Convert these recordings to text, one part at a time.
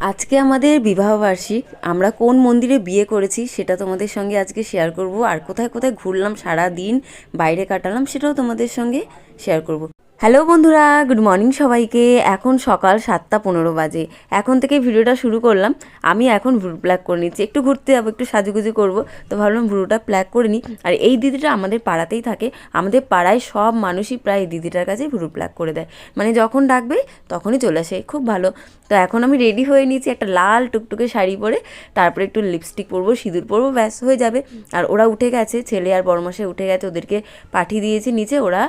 আজকে আমাদের বিবাহবার্ষিক। আমরা কোন মন্দিরে বিয়ে করেছি সেটা তোমাদের সঙ্গে আজকে শেয়ার করব, আর কোথায় কোথায় ঘুরলাম সারা দিন বাইরে কাটালাম সেটাও তোমাদের সঙ্গে শেয়ার করব। হ্যালো বন্ধুরা, গুড মর্নিং সবাইকে। এখন সকাল 7:15 বাজে। এখন থেকে ভিডিওটা শুরু করলাম। আমি এখন ভ্রু প্লাক করে নিচ্ছি, একটু ঘুরতে যাবো, একটু সাজুগুজু করব, তো ভাবলাম ভ্রুটা প্লাক করে নিই। আর এই দিদিটা আমাদের পাড়াতেই থাকে, আমাদের পাড়ায় সব মানুষই প্রায় এই দিদিটার কাছে ভ্রু প্লাক করে দেয়, মানে যখন ডাকবে তখনই চলে আসে, খুব ভালো। তো এখন আমি রেডি হয়ে নিয়েছি, একটা লাল টুকটুকে শাড়ি পরে, তারপরে একটু লিপস্টিক পরবো, সিঁদুর পরবো, ব্যাস হয়ে যাবে। আর ওরা উঠে গেছে, ছেলে আর বড়মশাই উঠে গেছে, ওদেরকে পাঠিয়ে দিয়েছি নিচে, ওরা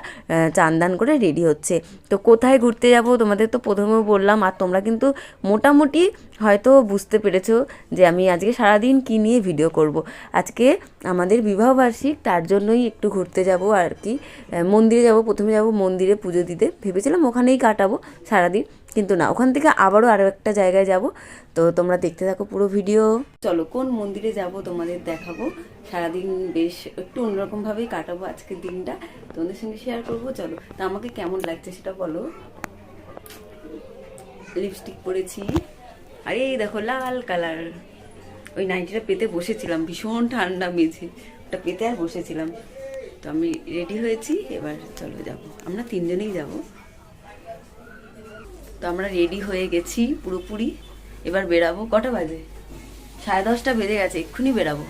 চান দান করে রেডি হচ্ছে। তো কোথায় ঘুরতে যাব তোমাদের তো প্রথমেও বললাম, আর তোমরা কিন্তু মোটামুটি হয়তো বুঝতে পেরেছো যে আমি আজকে সারাদিন কী নিয়ে ভিডিও করব। আজকে আমাদের বিবাহবার্ষিক, তার জন্যই একটু ঘুরতে যাব আর কি। মন্দিরে যাব, প্রথমে যাব মন্দিরে পুজো দিতে, ভেবেছিলাম ওখানেই কাটাবো সারাদিন, কিন্তু না, ওখান থেকে আবারও আরও একটা জায়গায় যাব। তো তোমরা দেখতে থাকো পুরো ভিডিও। চলো কোন মন্দিরে যাব তোমাদের দেখাবো। সারাদিন বেশ একটু অন্যরকমভাবেই কাটাবো আজকের দিনটা, তোমাদের সঙ্গে শেয়ার করবো। চলো, তা আমাকে কেমন লাগছে সেটা বলো। লিপস্টিক পরেছি, আর এই দেখো লাল কালার। ওই নাইটিটা পেতে বসেছিলাম, ভীষণ ঠান্ডা মেঝে, ওটা পেতে আর বসেছিলাম। তো আমি রেডি হয়েছি, এবার চলো যাব, আমরা তিনজনেই যাব। তো আমরা রেডি হয়ে গেছি পুরোপুরি, এবার বেরাবো। কটা বাজে? 10:30 বেজে গেছে, এক্ষুনি বেরাবো।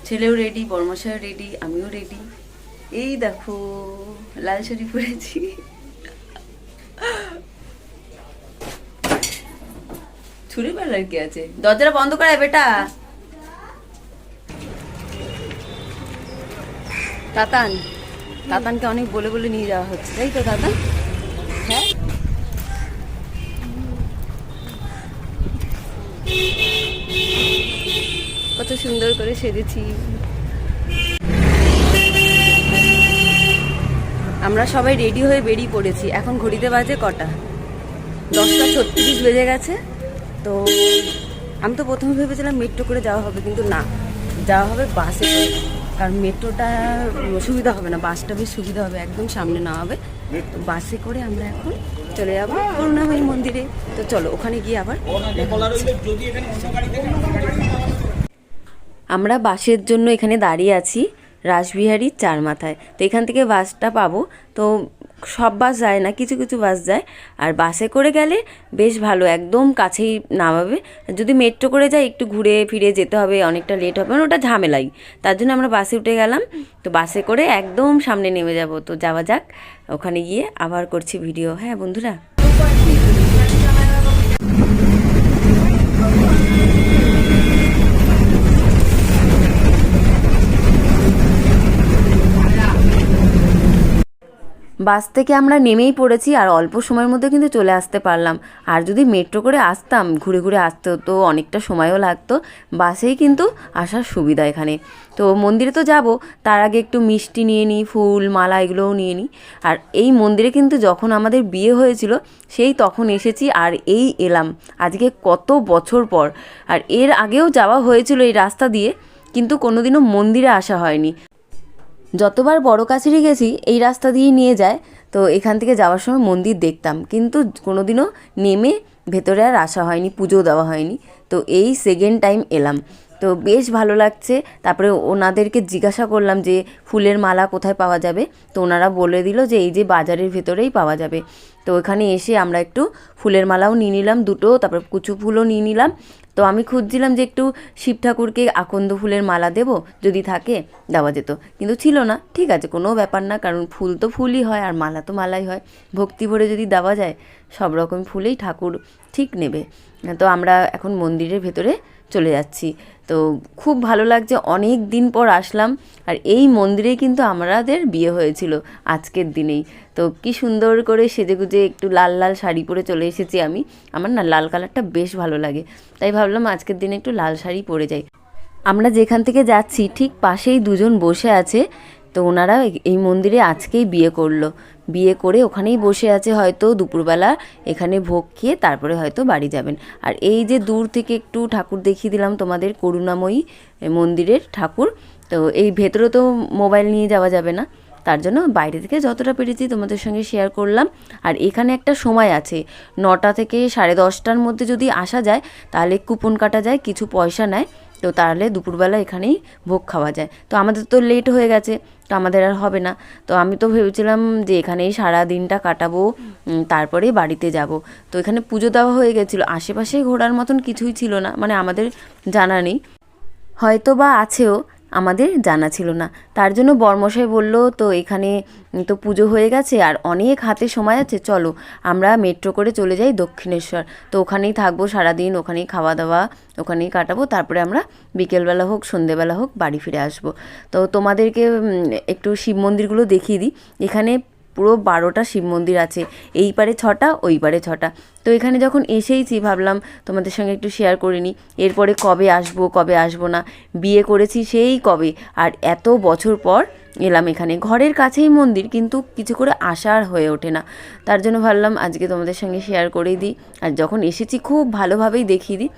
ছেলেও রেডি, বড়মশাইও রেডি, আমিও রেডি। এই দেখো লাল শাড়ি পরেছি। ছুরি পাল্লার কি আছে? দরজাটা বন্ধ করায় বেটা। তাতান, তাতানকে অনেক বলে বলে নিয়ে যাওয়া হচ্ছে, তাই তো তাতান? হ্যাঁ, কত সুন্দর করে সেজেছি। আমরা সবাই রেডি হয়ে বেরিয়ে পড়েছি। এখন ঘড়িতে বাজে কটা? 10:36 বেজে গেছে। তো আমি তো প্রথমে ভেবেছিলাম মেট্রো করে যাওয়া হবে, কিন্তু না, যাওয়া হবে বাসে করে, কারণ মেট্রোটা সুবিধা হবে না, বাসটা বেশ সুবিধা হবে, একদম সামনে না হবে। তো বাসে করে আমরা এখন চলে যাবো করুণাময়ী মন্দিরে। তো চলো ওখানে গিয়ে আবার আমরা বাসের জন্য এখানে দাঁড়িয়ে আছি রাসবিহারীর চার মাথায়। তো এখান থেকে বাসটা পাবো। তো সব বাস যায় না, কিছু কিছু বাস যায়। আর বাসে করে গেলে বেশ ভালো, একদম কাছেই নামাবে। যদি মেট্রো করে যাই একটু ঘুরে ফিরে যেতে হবে, অনেকটা লেট হবে, মানে ওটা ঝামেলাই। তার জন্য আমরা বাসে উঠে গেলাম। তো বাসে করে একদম সামনে নেমে যাব। তো যাওয়া যাক, ওখানে গিয়ে আবার করছি ভিডিও। হ্যাঁ বন্ধুরা, বাস থেকে আমরা নেমেই পড়েছি, আর অল্প সময়ের মধ্যে কিন্তু চলে আসতে পারলাম। আর যদি মেট্রো করে আসতাম, ঘুরে ঘুরে আসতে হতো, অনেকটা সময়ও লাগতো। বাসেই কিন্তু আসার সুবিধা এখানে। তো মন্দিরে তো যাব, তার আগে একটু মিষ্টি নিয়ে নিই, ফুল মালা এগুলোও নিয়ে নিই। আর এই মন্দিরে কিন্তু যখন আমাদের বিয়ে হয়েছিল সেই তখন এসেছি, আর এই এলাম আজকে কত বছর পর। আর এর আগেও যাওয়া হয়েছিল এই রাস্তা দিয়ে, কিন্তু কোনোদিনও মন্দিরে আসা হয়নি। যতবার বড় কাছেরই গেছি এই রাস্তা দিয়েই নিয়ে যায়। তো এখান থেকে যাওয়ার সময় মন্দির দেখতাম, কিন্তু কোনোদিনও নেমে ভেতরে আর আসা হয়নি, পুজো দেওয়া হয়নি। তো এই সেকেন্ড টাইম এলাম, তো বেশ ভালো লাগছে। তারপরে ওনাদেরকে জিজ্ঞাসা করলাম যে ফুলের মালা কোথায় পাওয়া যাবে। তো ওনারা বলে দিল যে এই যে বাজারের ভেতরেই পাওয়া যাবে। তো এখানে এসে আমরা একটু ফুলের মালাও নিয়ে নিলাম দুটো, তারপর কুচু ফুলও নিয়ে নিলাম। তো আমি খুঁজছিলাম যে একটু শিব ঠাকুরকে আকন্দ ফুলের মালা দেব, যদি থাকে দেওয়া যেত, কিন্তু ছিল না। ঠিক আছে, কোনো ব্যাপার না, কারণ ফুল তো ফুলই হয় আর মালা তো মালাই হয়। ভক্তি ভরে যদি দেওয়া যায়, সব রকম ফুলেই ঠাকুর ঠিক নেবে। তো আমরা এখন মন্দিরের ভেতরে চলে যাচ্ছি। তো খুব ভালো লাগছে, অনেক দিন পর আসলাম। আর এই মন্দিরেই কিন্তু আমাদের বিয়ে হয়েছিল আজকের দিনেই। তো কি সুন্দর করে সেজেগুজে একটু লাল লাল শাড়ি পরে চলে এসেছি আমি। আমার না লাল কালারটা বেশ ভালো লাগে, তাই ভাবলাম আজকের দিনে একটু লাল শাড়ি পরে যাই। আমরা যেখান থেকে যাচ্ছি ঠিক পাশেই দুজন বসে আছে। তো ওনারা এই মন্দিরে আজকেই বিয়ে করলো, বিয়ে করে ওখানেই বসে আছে, হয়তো দুপুরবেলা এখানে ভোগ খেয়ে তারপরে হয়তো বাড়ি যাবেন। আর এই যে দূর থেকে একটু ঠাকুর দেখিয়ে দিলাম তোমাদের, করুণাময়ী মন্দিরের ঠাকুর। তো এই ভেতরে তো মোবাইল নিয়ে যাওয়া যাবে না, তার জন্য বাইরে থেকে যতটা পেরেছি তোমাদের সঙ্গে শেয়ার করলাম। আর এখানে একটা সময় আছে, 9টা থেকে 10:30টার মধ্যে যদি আসা যায় তাহলে কুপন কাটা যায়, কিছু পয়সা নেয়, তো তাহলে দুপুরবেলা এখানেই ভোগ খাওয়া যায়। তো আমাদের তো লেট হয়ে গেছে, তো আমাদের আর হবে না। তো আমি তো ভেবেছিলাম যে এখানেই সারা দিনটা কাটাবো, তারপরে বাড়িতে যাব। তো এখানে পুজো দেওয়া হয়ে গেছিলো, আশেপাশে ঘোরার মতন কিছুই ছিল না, মানে আমাদের জানা নেই, হয়তো বা আছেও, আমাদের জানা ছিল না। তার জন্য বরমশাই বলল তো এখানে তো পুজো হয়ে গেছে আর অনেক হাতে সময় আছে, চলো আমরা মেট্রো করে চলে যাই দক্ষিণেশ্বর। তো ওখানেই থাকবো সারাদিন, ওখানেই খাওয়া দাওয়া ওখানেই কাটাবো, তারপরে আমরা বিকেলবেলা হোক সন্ধেবেলা হোক বাড়ি ফিরে আসবো। তো তোমাদেরকে একটু শিব মন্দিরগুলো দেখিয়ে দিই। এখানে পুরো 12টা শিব মন্দির আছে, এই পারে 6টা ওই পারে 6টা। তো এখানে যখন এসেইছি ভাবলাম তোমাদের সঙ্গে একটু শেয়ার করে নিই, এরপরে কবে আসবো না, বিয়ে করেছি সেই কবে, আর এত বছর পর এলাম এখানে। ঘরের কাছেই মন্দির, কিন্তু কিছু করে আসা আর হয়ে ওঠে না, তার জন্য ভাবলাম আজকে তোমাদের সঙ্গে শেয়ার করেই দিই। আর যখন এসেছি খুব ভালোভাবেই দেখিয়ে দিই।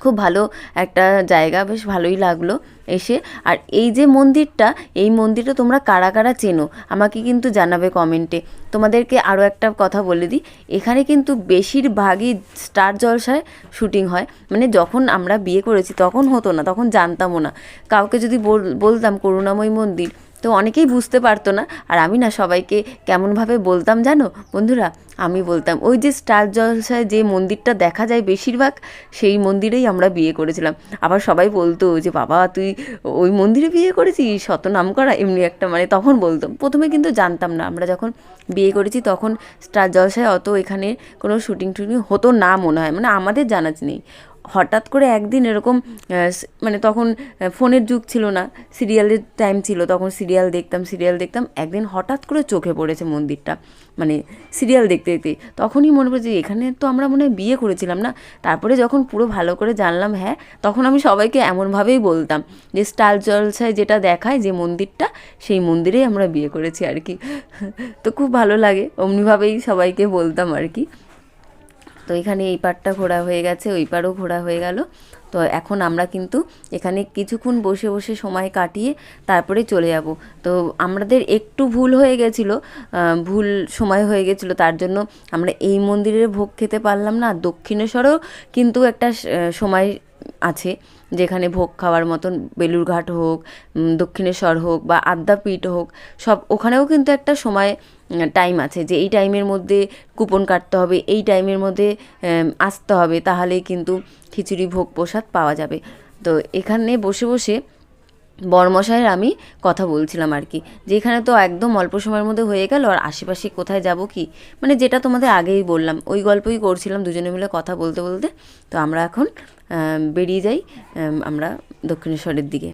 খুব ভালো একটা জায়গা, বেশ ভালোই লাগলো এসে। আর এই যে মন্দিরটা, এই মন্দিরটা তোমরা কারা কারা চেনো আমাকে কিন্তু জানাবে কমেন্টে। তোমাদেরকে আরও একটা কথা বলে দিই, এখানে কিন্তু বেশিরভাগই স্টার জলসায় শুটিং হয়। মানে যখন আমরা বিয়ে করেছি তখন হতো না, তখন জানতামও না। কাউকে যদি বলতাম করুণাময়ী মন্দির, তো অনেকেই বুঝতে পারতো না। আর আমি না সবাইকে কেমনভাবে বলতাম জানো বন্ধুরা, আমি বলতাম ওই যে স্টার জলসায় যে মন্দিরটা দেখা যায় বেশিরভাগ, সেই মন্দিরেই আমরা বিয়ে করেছিলাম। আবার সবাই বলতো যে বাবা তুই ওই মন্দিরে বিয়ে করেছিস, শত নাম করা, এমনি একটা, মানে তখন বলতাম। প্রথমে কিন্তু জানতাম না, আমরা যখন বিয়ে করেছি তখন স্টার জলসায় অত এখানে কোনো শুটিং টুটিং হতো না মনে হয়, মানে আমাদের জানা নেই। হঠাৎ করে একদিন এরকম, মানে তখন ফোনের যুগ ছিল না, সিরিয়ালের টাইম ছিল, তখন সিরিয়াল দেখতাম। একদিন হঠাৎ করে চোখে পড়েছে মন্দিরটা, মানে সিরিয়াল দেখতে দেখতে, তখনই মনে পড়েছে এখানে তো আমরা মনে হয় বিয়ে করেছিলাম না। তারপরে যখন পুরো ভালো করে জানলাম, হ্যাঁ, তখন আমি সবাইকে এমনভাবেই বলতাম যে স্টার জলসায় যেটা দেখায় যে মন্দিরটা, সেই মন্দিরেই আমরা বিয়ে করেছি আর কি। তো খুব ভালো লাগে, অমনিভাবেই সবাইকে বলতাম আর কি। তো এখানে এই পাড়টা ঘোরা হয়ে গেছে, ওই পাড়ও ঘোরা হয়ে গেল। তো এখন আমরা কিন্তু এখানে কিছুক্ষণ বসে বসে সময় কাটিয়ে তারপরে চলে যাব। তো আমাদের একটু ভুল হয়ে গেছিলো, ভুল সময় হয়ে গেছিলো, তার জন্য আমরা এই মন্দিরের ভোগ খেতে পারলাম না। দক্ষিণেশ্বরেও কিন্তু একটা সময় আছে যেখানে ভোগ খাওয়ার মতন, বেলুড়ঘাট হোক, দক্ষিণেশ্বর হোক বা আদ্যাপীঠ হোক, সব ওখানেও কিন্তু একটা সময় টাইম আছে যে এই টাইমের মধ্যে কুপন কাটতে হবে, এই টাইমের মধ্যে আসতে হবে, তাহলেই কিন্তু খিচুড়ি ভোগ প্রসাদ পাওয়া যাবে। তো এখানে বসে বসে বরমশাইয়ের আমি কথা বলছিলাম আর কি, যে এখানে তো একদম অল্প সময়ের মধ্যে হয়ে গেল, আর আশেপাশে কোথায় যাব কি, মানে যেটা তোমাদের আগেই বললাম ওই গল্পই করছিলাম দুজনে মিলে কথা বলতে বলতে। তো আমরা এখন বেরিয়ে যাই আমরা দক্ষিণেশ্বরের দিকে।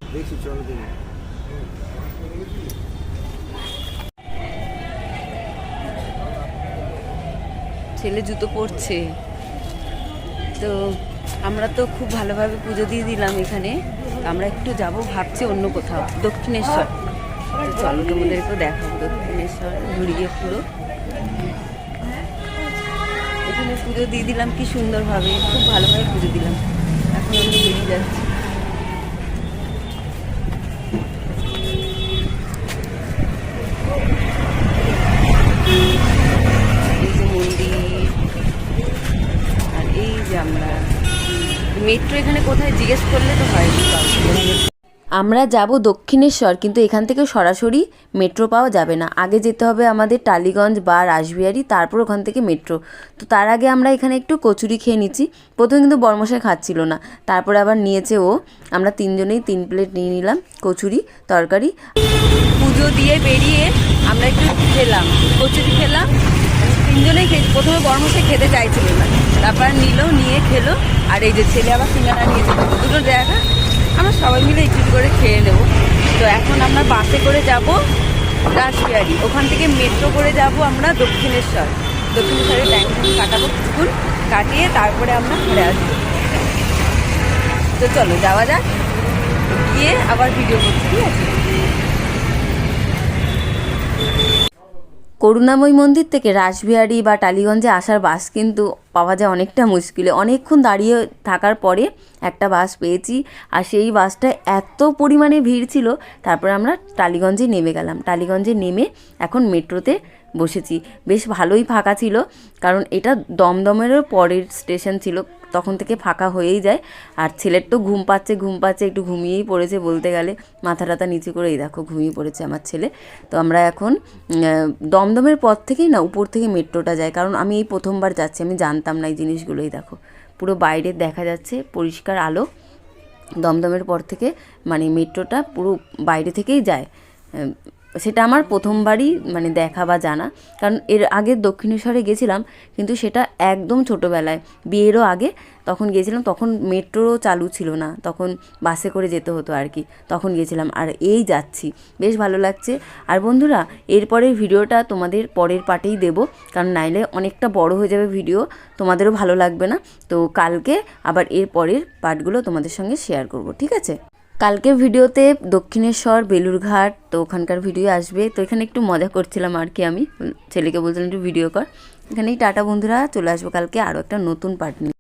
ছেলে জুতো পরছে। তো আমরা তো খুব ভালোভাবে পুজো দিয়ে দিলাম এখানে, আমরা একটু যাব ভাবছি অন্য কোথাও, দক্ষিণেশ্বর। তো চলো তোমাদেরকেও দেখাবো দক্ষিণেশ্বর ঘুরিয়ে পুরো। এখানে পুজো দিয়ে দিলাম কি সুন্দরভাবে, খুব ভালোভাবে পুজো দিলাম। এখন আমরা বেরিয়ে যাচ্ছি। মেট্রো এখানে কোথায় জিজ্ঞেস করলে তো হয়। আমরা যাব দক্ষিণেশ্বর, কিন্তু এখান থেকে সরাসরি মেট্রো পাওয়া যাবে না, আগে যেতে হবে আমাদের টালিগঞ্জ বা রাসবিহারি, তারপর ওখান থেকে মেট্রো। তো তার আগে আমরা এখানে একটু কচুরি খেয়ে নিচ্ছি। প্রথমে কিন্তু বরমশাই খাচ্ছিল না, তারপরে আবার নিয়েছে ও। আমরা তিনজনেই 3 প্লেট নিয়ে নিলাম কচুরি তরকারি। পুজো দিয়ে বেরিয়ে আমরা একটু খেলাম, কচুরি খেলাম, তিনজনেই খেয়েছি। প্রথমে বরমশাই খেতে চাইছিল না, তারপর নিয়ে খেলো। আর এই যে ছেলে আবার সিঙ্গারা নিয়েছে, দুটো দেখা, আমরা সবাই মিলে একটু করে খেয়ে নেব। তো এখন আমরা বাসে করে যাব রাসবিহারি, ওখান থেকে মেট্রো করে যাব আমরা দক্ষিণেশ্বরের টাইম কাটাবো, কিছুক্ষণ কাটিয়ে তারপরে আমরা ঘুরে আসবো। তো চলো যাওয়া যাক, গিয়ে আবার ভিডিও করছি, ঠিক আছে? করুণাময়ী মন্দির থেকে রাসবিহারি বা টালিগঞ্জে আসার বাস কিন্তু পাওয়া যায় অনেকটা মুশকিলে। অনেকক্ষণ দাঁড়িয়ে থাকার পরে একটা বাস পেয়েছি, আর সেই বাসটা এত পরিমাণে ভিড় ছিল। তারপর আমরা টালিগঞ্জে নেমে গেলাম। টালিগঞ্জে নেমে এখন মেট্রোতে বসেছি। বেশ ভালোই ফাঁকা ছিল, কারণ এটা দমদমেরও পরের স্টেশন ছিল, তখন থেকে ফাঁকা হয়েই যায়। আর ছেলের তো ঘুম পাচ্ছে, একটু ঘুমিয়েই পড়েছে বলতে গেলে, মাথা টাথা নিচু করে এই দেখো ঘুমিয়ে পড়েছে আমার ছেলে। তো আমরা এখন দমদমের পর থেকেই না উপর থেকে মেট্রোটা যায়, কারণ আমি এই প্রথমবার যাচ্ছি, আমি জানতাম না এই জিনিসগুলোই। দেখো পুরো বাইরে দেখা যাচ্ছে পরিষ্কার আলো। দমদমের পর থেকে মানে মেট্রোটা পুরো বাইরে থেকেই যায়। সেটা আমার প্রথমবারই মানে দেখা বা জানা, কারণ এর আগে দক্ষিণেশ্বরে গেছিলাম, কিন্তু সেটা একদম ছোটোবেলায়, বিয়েরও আগে তখন গিয়েছিলাম। তখন মেট্রোও চালু ছিল না, তখন বাসে করে যেতে হতো আর কি, তখন গেছিলাম। আর এই যাচ্ছি, বেশ ভালো লাগছে। আর বন্ধুরা, এরপরের ভিডিওটা তোমাদের পরের পার্টেই দেবো, কারণ নাইলে অনেকটা বড় হয়ে যাবে ভিডিও, তোমাদেরও ভালো লাগবে না। তো কালকে আবার এর পরের পার্টগুলো তোমাদের সঙ্গে শেয়ার করব, ঠিক আছে? কালকে ভিডিওতে দক্ষিণেশ্বর, বেলুড়ঘাট, তো ওখানকার ভিডিও আসবে। তো এখানে একটু মজা করছিলাম আর কি, আমি ছেলেকে বলছিলাম একটু ভিডিও কর। এখানেই টাটা বন্ধুরা, চলে আসবো কালকে আরও একটা নতুন পার্ট নিয়ে।